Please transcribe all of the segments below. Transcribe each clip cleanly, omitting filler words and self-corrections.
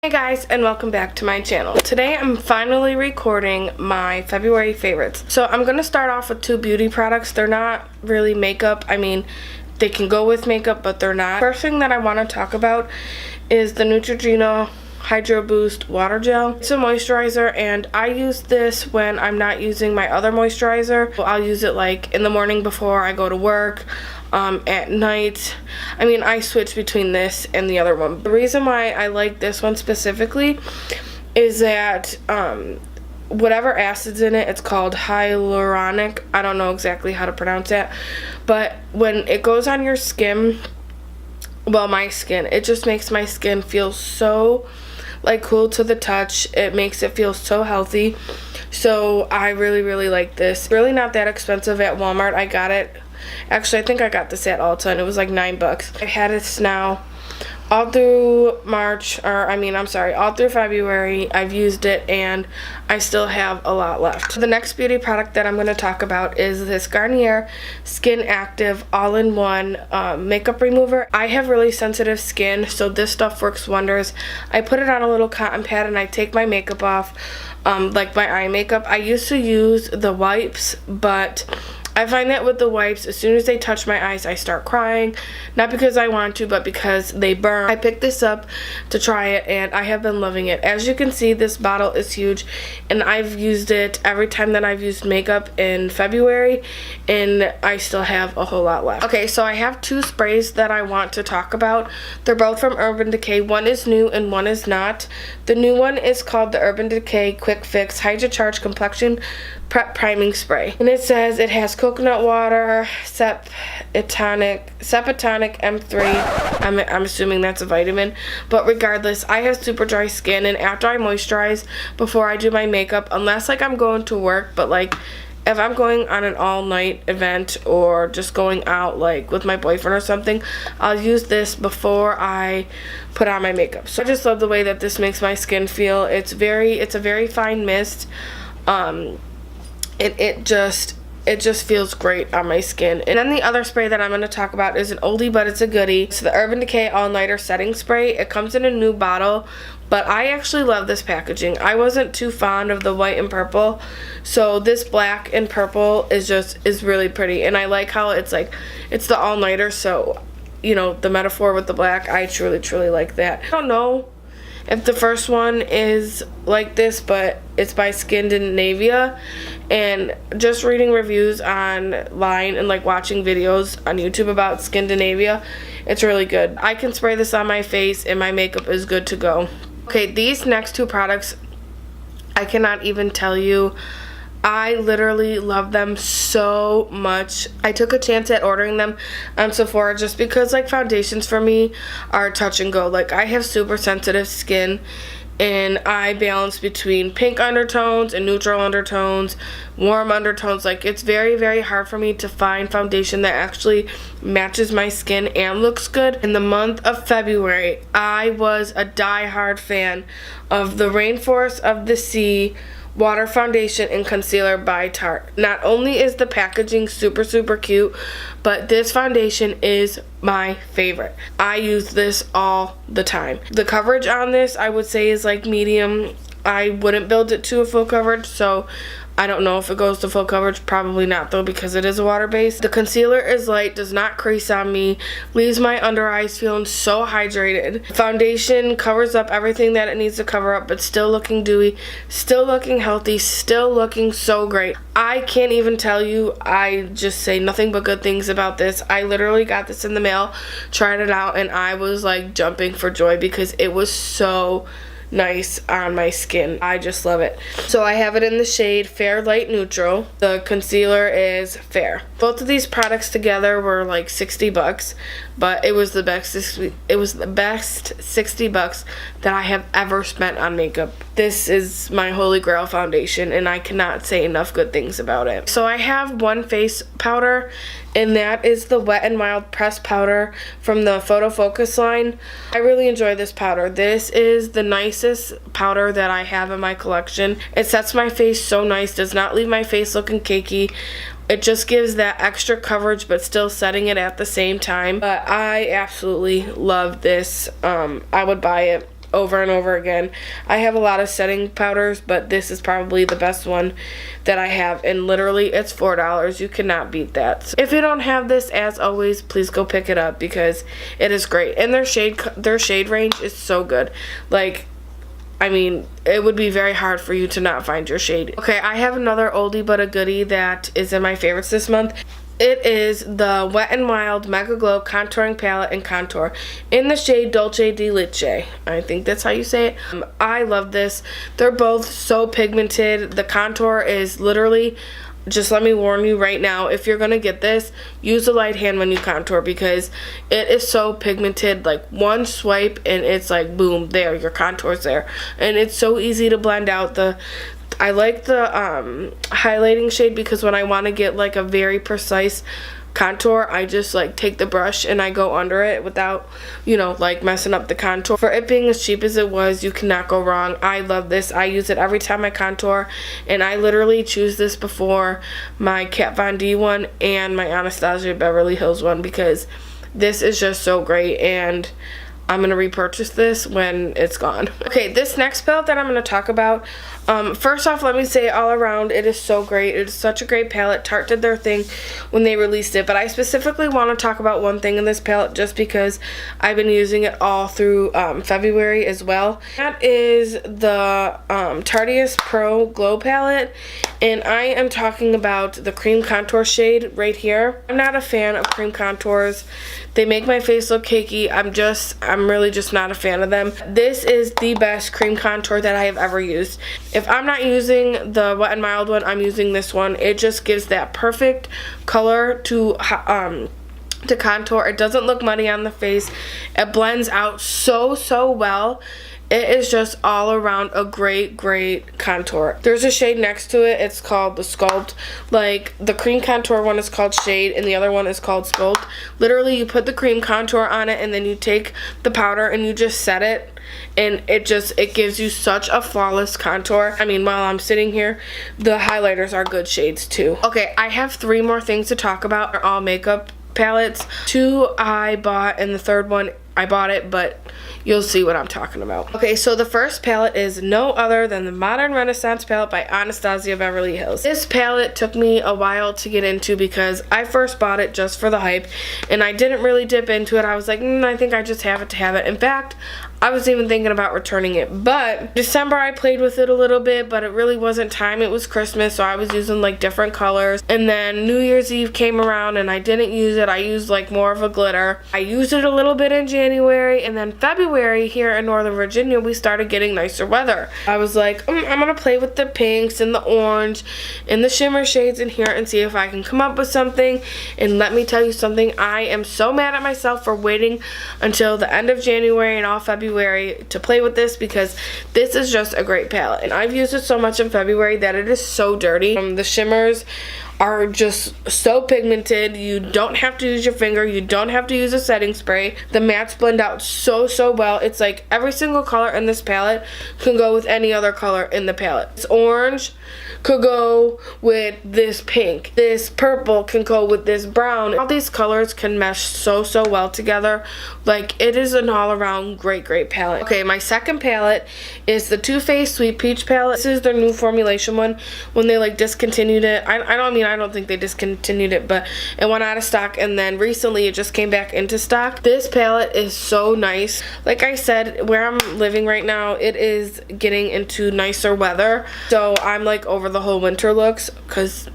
Hey guys, and welcome back to my channel. Today I'm finally recording my February favorites. So I'm going to start off with two beauty products. They're not really makeup. I mean, they can go with makeup, but they're not. First thing that I want to talk about is the Neutrogena Hydro Boost Water Gel. It's a moisturizer, and I use this when I'm not using my other moisturizer. I'll use it like in the morning before I go to work, at night. I mean, I switch between this and the other one. The reason why I like this one specifically is that whatever acid's in it, it's called hyaluronic. I don't know exactly how to pronounce that, but when it goes on your skin, well, my skin, it just makes my skin feel so like cool to the touch. It makes it feel so healthy. So I really like this. Really not that expensive at Walmart. I got it, actually I think I got this at Ulta, and it was like $9. I had this now all through March, or I mean, I'm sorry, all through February. I've used it and I still have a lot left. The next beauty product that I'm going to talk about is this Garnier SkinActive all-in-one makeup remover. I have really sensitive skin, so this stuff works wonders. I put it on a little cotton pad and I take my makeup off, like my eye makeup. I used to use the wipes, but I find that with the wipes, as soon as they touch my eyes, I start crying. Not because I want to, but because they burn. I picked this up to try it, and I have been loving it. As you can see, this bottle is huge, and I've used it every time that I've used makeup in February, and I still have a whole lot left. Okay, so I have two sprays that I want to talk about. They're both from Urban Decay. One is new and one is not. The new one is called the Urban Decay Quick Fix Hydro Charge Complexion Prep Priming Spray, and it says it has coconut water, Sepatonic M3. I'm assuming that's a vitamin, but regardless, I have super dry skin, and after I moisturize before I do my makeup, unless like I'm going to work, but like if I'm going on an all-night event or just going out like with my boyfriend or something, I'll use this before I put on my makeup. So I just love the way that this makes my skin feel. It's a very fine mist. It just feels great on my skin. And then the other spray that I'm going to talk about is an oldie, but it's a goodie. It's the Urban Decay All Nighter Setting Spray. It comes in a new bottle, but I actually love this packaging. I wasn't too fond of the white and purple, so this black and purple is really pretty. And I like how it's the all nighter, so you know, the metaphor with the black, I truly like that. I don't know if the first one is like this, but it's by SkinActive, and just reading reviews online and like watching videos on YouTube about SkinActive, it's really good. I can spray this on my face and my makeup is good to go. Okay, these next two products, I cannot even tell you. I literally love them so much. I took a chance at ordering them on Sephora just because like foundations for me are touch and go. Like I have super sensitive skin, and I balance between pink undertones and neutral undertones, warm undertones. Like it's very hard for me to find foundation that actually matches my skin and looks good. In the month of February, I was a die-hard fan of the Rainforest of the Sea Water Foundation and Concealer by Tarte. Not only is the packaging super cute, but this foundation is my favorite. I use this all the time. The coverage on this, I would say, is like medium. I wouldn't build it to a full coverage, so I don't know if it goes to full coverage. Probably not though, because it is a water base. The concealer is light, does not crease on me, leaves my under eyes feeling so hydrated. Foundation covers up everything that it needs to cover up, but still looking dewy, still looking healthy, still looking so great. I can't even tell you, I just say nothing but good things about this. I literally got this in the mail, tried it out, and I was like jumping for joy because it was so nice on my skin. I just love it. So I have it in the shade Fair Light Neutral. The concealer is Fair. Both of these products together were like $60, but it was the best $60 that I have ever spent on makeup. This is my holy grail foundation, and I cannot say enough good things about it. So I have one face powder, and that is the Wet n Wild Pressed Powder from the Photofocus line. I really enjoy this powder. This is the nicest powder that I have in my collection. It sets my face so nice, does not leave my face looking cakey. It just gives that extra coverage but still setting it at the same time. But I absolutely love this. I would buy it over and over again. I have a lot of setting powders, but this is probably the best one that I have, and literally it's $4. You cannot beat that. So if you don't have this, as always, please go pick it up because it is great. And their shade range is so good. Like, I mean, it would be very hard for you to not find your shade. Okay, I have another oldie but a goodie that is in my favorites this month. It is the Wet n Wild Mega Glow Contouring Palette and Contour in the shade Dolce de Leche. I think that's how you say it. I love this. They're both so pigmented. The contour is literally, just let me warn you right now, if you're going to get this, use a light hand when you contour because it is so pigmented. Like one swipe and it's like boom, there, your contour's there. And it's so easy to blend out. I like the highlighting shade because when I want to get like a very precise contour, I just like take the brush and I go under it without, you know, like messing up the contour. For it being as cheap as it was, you cannot go wrong. I love this. I use it every time I contour, and I literally choose this before my Kat Von D one and my Anastasia Beverly Hills one because this is just so great, and I'm going to repurchase this when it's gone. Okay, this next palette that I'm going to talk about, first off, let me say all around, it is so great. It is such a great palette. Tarte did their thing when they released it, but I specifically want to talk about one thing in this palette just because I've been using it all through February as well. That is the Tartiest Pro Glow Palette, and I am talking about the cream contour shade right here. I'm not a fan of cream contours. They make my face look cakey. I'm really just not a fan of them. This is the best cream contour that I have ever used. If I'm not using the Wet n Mild one, I'm using this one. It just gives that perfect color to contour. It doesn't look muddy on the face. It blends out so well. It is just all around a great contour. There's a shade next to it. It's called the Sculpt. Like, the cream contour one is called Shade and the other one is called Sculpt. Literally, you put the cream contour on it and then you take the powder and you just set it, and it gives you such a flawless contour. I mean, while I'm sitting here, the highlighters are good shades too. Okay, I have 3 more things to talk about. They're all makeup palettes. 2 I bought and the third one I bought it, but you'll see what I'm talking about. Okay, so the first palette is no other than the Modern Renaissance palette by Anastasia Beverly Hills. This palette took me a while to get into because I first bought it just for the hype, and I didn't really dip into it. I was like, I think I just have it to have it. In fact, I was even thinking about returning it, but December I played with it a little bit, but it really wasn't time. It was Christmas, so I was using like different colors, and then New Year's Eve came around and I didn't use it. I used like more of a glitter. I used it a little bit in January, and then February here in Northern Virginia we started getting nicer weather. I was like, I'm gonna play with the pinks and the orange and the shimmer shades in here and see if I can come up with something. And let me tell you something, I am so mad at myself for waiting until the end of January and all February to play with this, because this is just a great palette, and I've used it so much in February that it is so dirty. The shimmers are just so pigmented. You don't have to use your finger. You don't have to use a setting spray. The mattes blend out so well. It's like every single color in this palette can go with any other color in the palette. This orange could go with this pink. This purple can go with this brown. All these colors can mesh so well together. Like, it is an all-around great palette. Okay, my second palette is the Too Faced Sweet Peach palette. This is their new formulation one. When they like discontinued it, I don't think they discontinued it, but it went out of stock, and then recently it just came back into stock. This palette is so nice. Like I said, where I'm living right now, it is getting into nicer weather, so I'm like over the whole winter looks because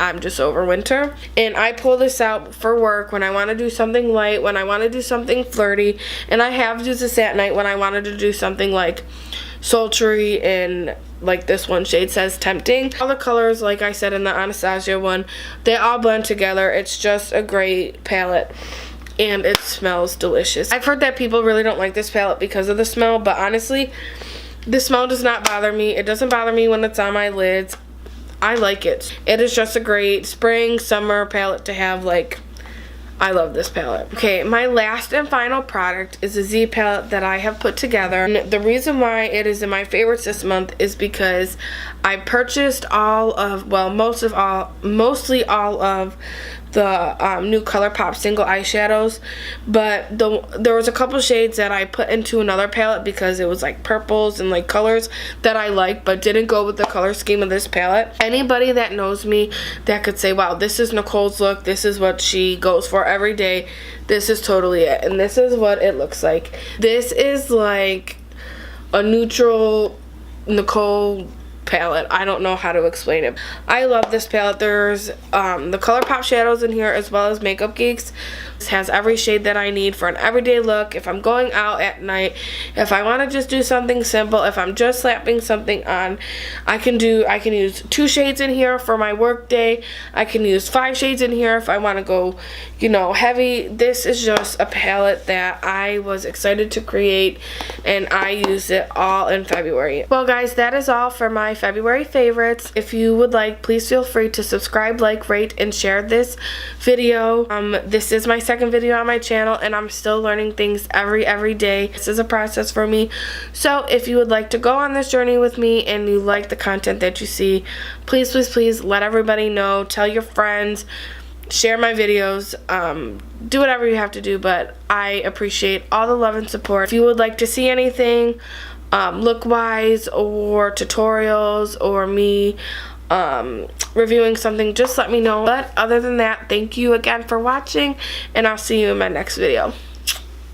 I'm just over winter, and I pull this out for work when I want to do something light, when I want to do something flirty, and I have used this at night when I wanted to do something like sultry, and like this one shade says tempting. All the colors, like I said in the Anastasia one, they all blend together. It's just a great palette, and it smells delicious. I've heard that people really don't like this palette because of the smell, but honestly, the smell does not bother me. It doesn't bother me when it's on my lids. I like it. It is just a great spring, summer palette to have. Like, I love this palette. Okay, my last and final product is a Z palette that I have put together. And the reason why it is in my favorites this month is because I purchased mostly all of the new ColourPop single eyeshadows, but there was a couple shades that I put into another palette because it was like purples and like colors that I like but didn't go with the color scheme of this palette. Anybody that knows me that could say, wow, this is Nicole's look, this is what she goes for every day, this is totally it, and this is what it looks like. This is like a neutral Nicole palette. I don't know how to explain it. I love this palette. There's the ColourPop shadows in here as well as Makeup Geeks. This has every shade that I need for an everyday look. If I'm going out at night, if I want to just do something simple, if I'm just slapping something on, I can use 2 shades in here for my work day. I can use 5 shades in here if I want to go, you know, heavy. This is just a palette that I was excited to create, and I used it all in February. Well guys, that is all for my February favorites. If you would like, please feel free to subscribe, like, rate, and share this video. This is my second video on my channel, and I'm still learning things every day. This is a process for me. So if you would like to go on this journey with me and you like the content that you see, please let everybody know. Tell your friends, share my videos, do whatever you have to do, but I appreciate all the love and support. If you would like to see anything look wise or tutorials or me reviewing something, just let me know. But other than that, thank you again for watching, and I'll see you in my next video.